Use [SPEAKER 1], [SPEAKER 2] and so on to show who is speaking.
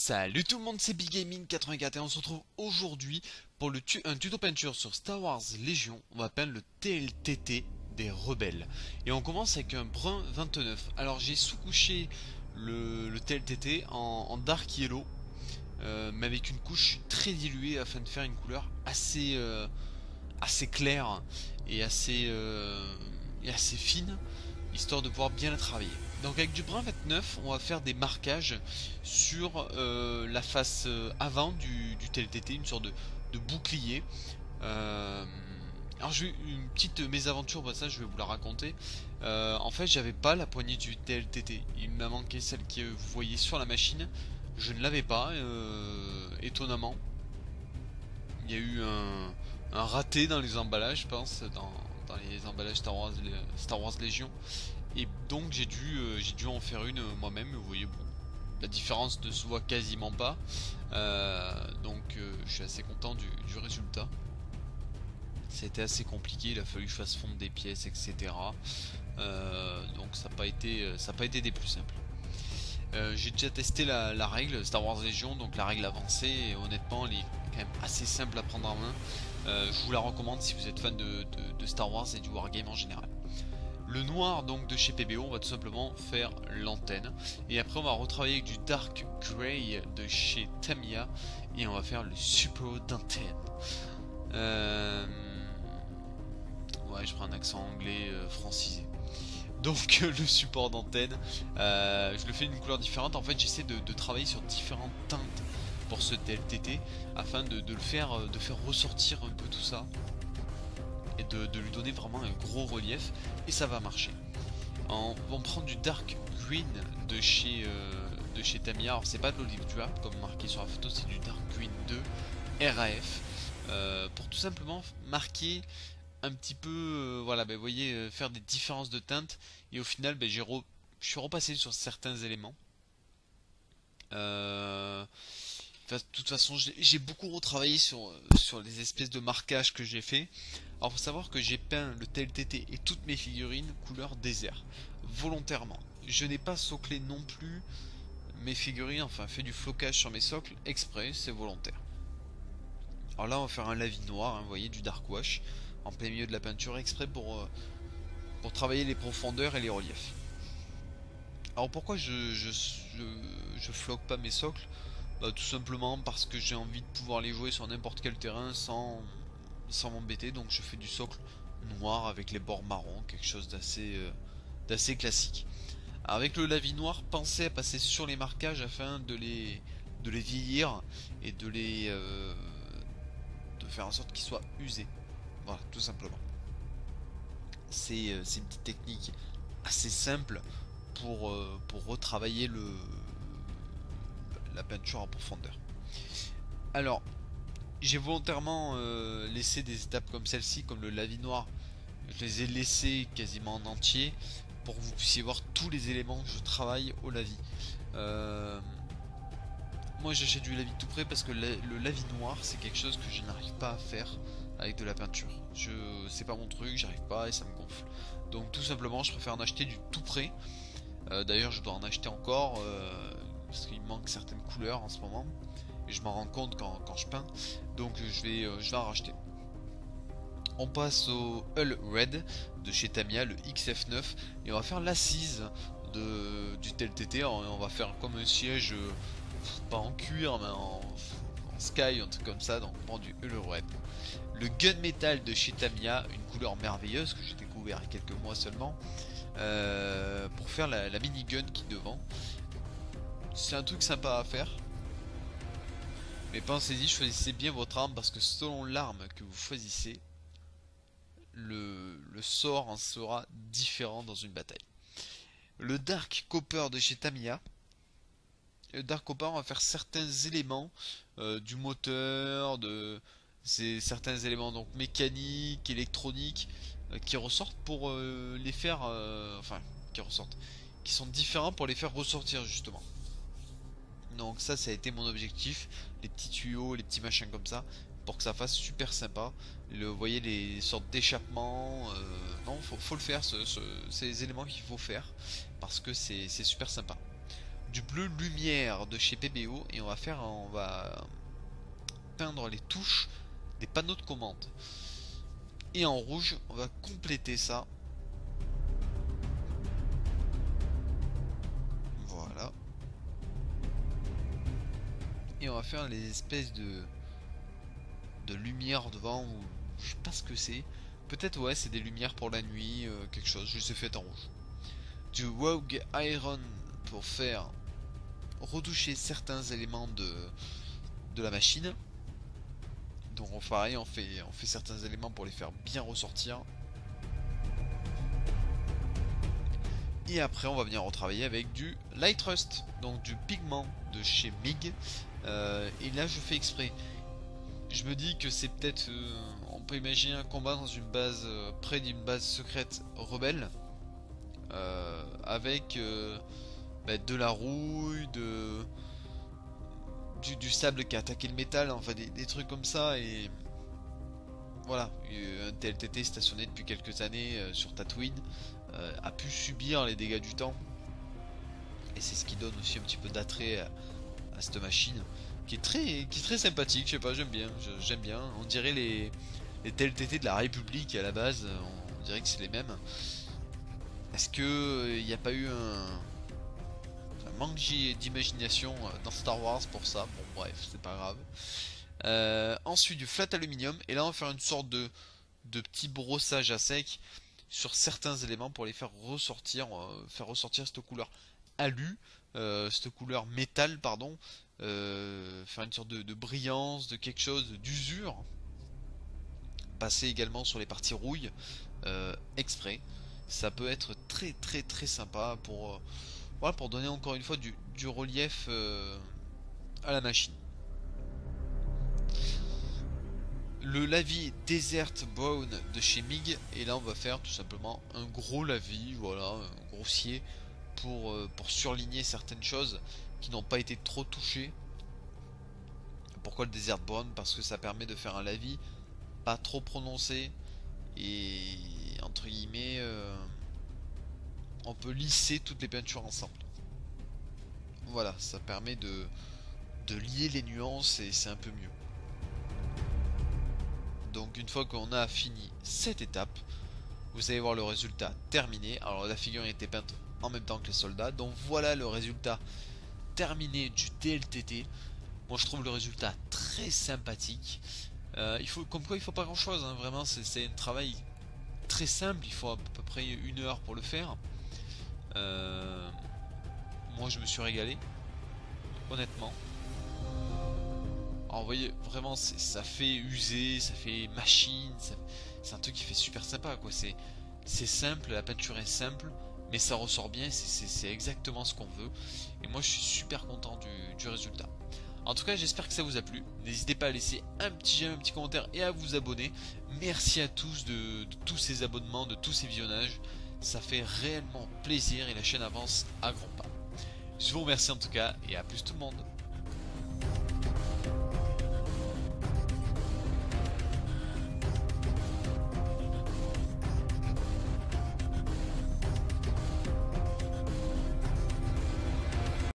[SPEAKER 1] Salut tout le monde, c'est Big Gaming 84 et on se retrouve aujourd'hui pour un tuto peinture sur Star Wars Légion. On va peindre le TLTT des rebelles. Et on commence avec un brun 29. Alors j'ai sous-couché le TLTT en Dark Yellow, mais avec une couche très diluée afin de faire une couleur assez claire et assez fine, histoire de pouvoir bien la travailler. Donc avec du brun 29, on va faire des marquages sur la face avant du TLTT, une sorte de bouclier. Euh, alors j'ai eu une petite mésaventure, bah ça je vais vous la raconter. En fait j'avais pas la poignée du TLTT, il m'a manqué celle que vous voyez sur la machine. Je ne l'avais pas, étonnamment. Il y a eu un raté dans les emballages, je pense, dans les emballages Star Wars Légion. Et donc j'ai dû en faire une moi-même. Vous voyez, bon, la différence ne se voit quasiment pas. Donc je suis assez content du résultat. C'était assez compliqué, il a fallu que je fasse fondre des pièces, etc. Donc ça n'a pas été des plus simples. J'ai déjà testé la règle Star Wars Légion, donc la règle avancée, et honnêtement elle est quand même assez simple à prendre en main. Je vous la recommande si vous êtes fan de Star Wars et du Wargame en général. Le noir donc de chez PBO, on va tout simplement faire l'antenne. Et après on va retravailler avec du Dark Grey de chez Tamiya. Et on va faire le support d'antenne. Ouais, je prends un accent anglais francisé. Donc le support d'antenne, je le fais d'une couleur différente. En fait j'essaie de travailler sur différentes teintes pour ce TLTT. Afin de faire ressortir un peu tout ça. Et de lui donner vraiment un gros relief, et ça va marcher. On prend du Dark Green de chez Tamiya. Alors c'est pas de l'olive dual comme marqué sur la photo, c'est du Dark Green 2 RAF, pour tout simplement marquer un petit peu, voilà, vous voyez, faire des différences de teintes. Et au final je suis repassé sur certains éléments. De toute façon, j'ai beaucoup retravaillé sur les espèces de marquages que j'ai fait. Alors, faut savoir que j'ai peint le TLTT et toutes mes figurines couleur désert, volontairement. Je n'ai pas soclé non plus mes figurines, enfin fait du flocage sur mes socles exprès, c'est volontaire. Alors là, on va faire un lavis noir, hein, vous voyez, du dark wash en plein milieu de la peinture exprès pour travailler les profondeurs et les reliefs. Alors pourquoi je floque pas mes socles? Bah, tout simplement parce que j'ai envie de pouvoir les jouer sur n'importe quel terrain sans m'embêter. Donc je fais du socle noir avec les bords marrons, quelque chose d'assez classique. Alors avec le lavis noir, pensez à passer sur les marquages afin de les vieillir et de faire en sorte qu'ils soient usés. Voilà, tout simplement. C'est une petite technique assez simple pour retravailler la peinture en profondeur. Alors, j'ai volontairement laissé des étapes comme celle-ci, comme le lavis noir. Je les ai laissés quasiment en entier pour que vous puissiez voir tous les éléments que je travaille au lavis. Euh, Moi j'achète du lavis tout près parce que le lavis noir c'est quelque chose que je n'arrive pas à faire avec de la peinture. C'est pas mon truc, j'arrive pas et ça me gonfle. Donc tout simplement je préfère en acheter du tout près. D'ailleurs je dois en acheter encore parce qu'il me manque certaines couleurs en ce moment. Et je m'en rends compte quand je peins. Donc je vais en racheter. On passe au Hull Red de chez Tamiya, le XF9. Et on va faire l'assise du TLTT. On va faire comme un siège, pas en cuir, mais en sky, un truc comme ça. Donc on prend du Hull Red. Le Gunmetal de chez Tamiya, une couleur merveilleuse que j'ai découvert il y a quelques mois seulement. Pour faire la minigun qui est devant. C'est un truc sympa à faire. Mais pensez-y, choisissez bien votre arme parce que selon l'arme que vous choisissez, le sort en sera différent dans une bataille. Le Dark Copper de chez Tamiya. Le Dark Copper, on va faire certains éléments du moteur, certains éléments donc mécaniques, électroniques, qui ressortent pour les faire, enfin, qui ressortent, qui sont différents pour les faire ressortir justement. Donc ça a été mon objectif, les petits tuyaux, les petits machins comme ça, pour que ça fasse super sympa. Vous voyez les sortes d'échappements, non, faut le faire, ces éléments qu'il faut faire, parce que c'est super sympa. du bleu lumière de chez PBO et on va peindre les touches des panneaux de commande. Et en rouge, on va compléter ça. Voilà. Et on va faire les espèces de lumière devant, ou je sais pas ce que c'est. Peut-être ouais, c'est des lumières pour la nuit, quelque chose. Je les ai faites en rouge. Du Rogue Iron pour faire retoucher certains éléments de la machine. Donc pareil, on fait certains éléments pour les faire bien ressortir. Et après on va venir retravailler avec du Light Rust, donc du pigment de chez MIG. Et là je fais exprès. Je me dis que c'est peut-être... on peut imaginer un combat dans une base, près d'une base secrète rebelle. Avec de la rouille, du sable qui a attaqué le métal, enfin des trucs comme ça. Et voilà, un TLTT stationné depuis quelques années sur Tatooine a pu subir les dégâts du temps. Et c'est ce qui donne aussi un petit peu d'attrait à cette machine qui est très sympathique. Je sais pas, j'aime bien. On dirait les TLTT de la République à la base, on dirait que c'est les mêmes. Est-ce que il n'y a pas eu un manque d'imagination dans Star Wars pour ça? Bon bref, c'est pas grave. Ensuite du flat aluminium, et là on va faire une sorte de petit brossage à sec sur certains éléments pour les faire ressortir cette couleur alu, cette couleur métal pardon, faire une sorte de brillance, de quelque chose, d'usure. Passer également sur les parties rouilles exprès. Ça peut être très sympa pour voilà, pour donner encore une fois du relief à la machine. Le lavis Desert Brown de chez MIG, et là on va faire tout simplement un gros lavis, voilà, un grossier pour surligner certaines choses qui n'ont pas été trop touchées. Pourquoi le Desert Brown? Parce que ça permet de faire un lavis pas trop prononcé et entre guillemets on peut lisser toutes les peintures ensemble. Voilà, ça permet de lier les nuances et c'est un peu mieux. Donc une fois qu'on a fini cette étape, vous allez voir le résultat terminé. Alors la figurine était peinte en même temps que les soldats. Donc voilà le résultat terminé du TLTT. Moi je trouve le résultat très sympathique. Comme quoi il faut pas grand chose, hein. Vraiment c'est un travail très simple. Il faut à peu près 1 heure pour le faire. Moi je me suis régalé, honnêtement. Alors vous voyez, vraiment ça fait user, ça fait machine, c'est un truc qui fait super sympa quoi. C'est simple, la peinture est simple, mais ça ressort bien, c'est exactement ce qu'on veut. Et moi je suis super content du résultat. En tout cas j'espère que ça vous a plu. N'hésitez pas à laisser un petit j'aime, un petit commentaire et à vous abonner. Merci à tous de tous ces abonnements, de tous ces visionnages. Ça fait réellement plaisir et la chaîne avance à grands pas. Je vous remercie en tout cas et à plus tout le monde.